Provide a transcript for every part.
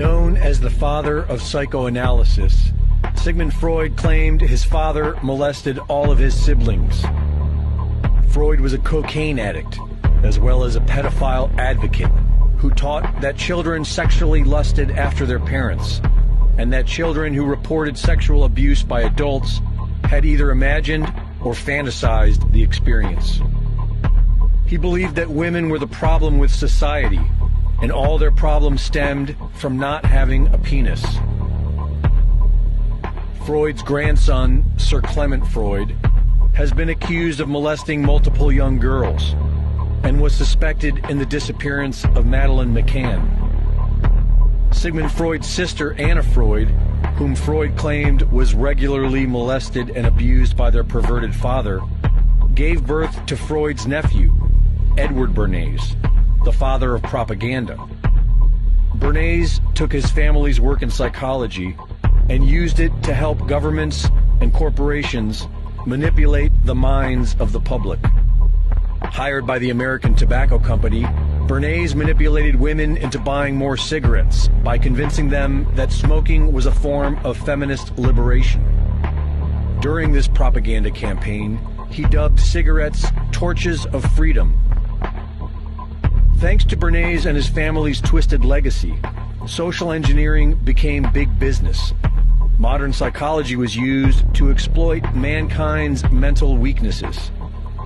Known as the father of psychoanalysis, Sigmund Freud claimed his father molested all of his siblings. Freud was a cocaine addict, as well as a pedophile advocate, who taught that children sexually lusted after their parents, and that children who reported sexual abuse by adults had either imagined or fantasized the experience. He believed that women were the problem with society, and all their problems stemmed from not having a penis. Freud's grandson, Sir Clement Freud, has been accused of molesting multiple young girls and was suspected in the disappearance of Madeleine McCann. Sigmund Freud's sister, Anna Freud, whom Freud claimed was regularly molested and abused by their perverted father, gave birth to Freud's nephew, Edward Bernays, the father of propaganda. Bernays took his family's work in psychology and used it to help governments and corporations manipulate the minds of the public. Hired by the American Tobacco Company, Bernays manipulated women into buying more cigarettes by convincing them that smoking was a form of feminist liberation. During this propaganda campaign, he dubbed cigarettes torches of freedom. Thanks to Bernays and his family's twisted legacy, social engineering became big business. Modern psychology was used to exploit mankind's mental weaknesses,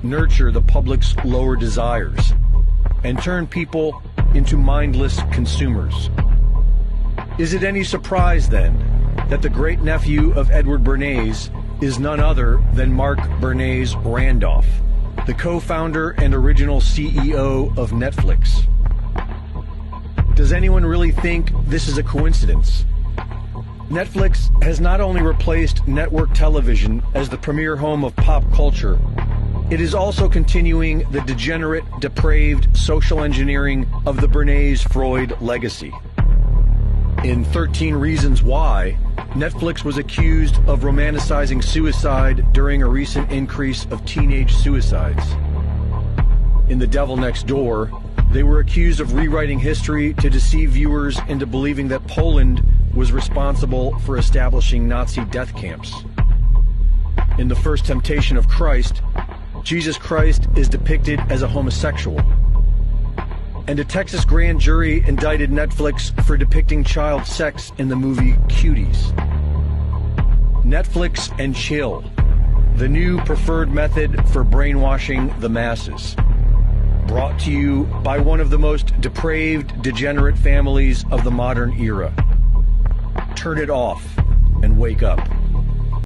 nurture the public's lower desires, and turn people into mindless consumers. Is it any surprise, then, that the great-nephew of Edward Bernays is none other than Mark Bernays Randolph, the co-founder and original CEO of Netflix? Does anyone really think this is a coincidence? Netflix has not only replaced network television as the premier home of pop culture, it is also continuing the degenerate, depraved social engineering of the Bernays-Freud legacy. In 13 Reasons Why, Netflix was accused of romanticizing suicide during a recent increase of teenage suicides. In The Devil Next Door, they were accused of rewriting history to deceive viewers into believing that Poland was responsible for establishing Nazi death camps. In The First Temptation of Christ, Jesus Christ is depicted as a homosexual. And a Texas grand jury indicted Netflix for depicting child sex in the movie Cuties. Netflix and chill, the new preferred method for brainwashing the masses. Brought to you by one of the most depraved, degenerate families of the modern era. Turn it off and wake up.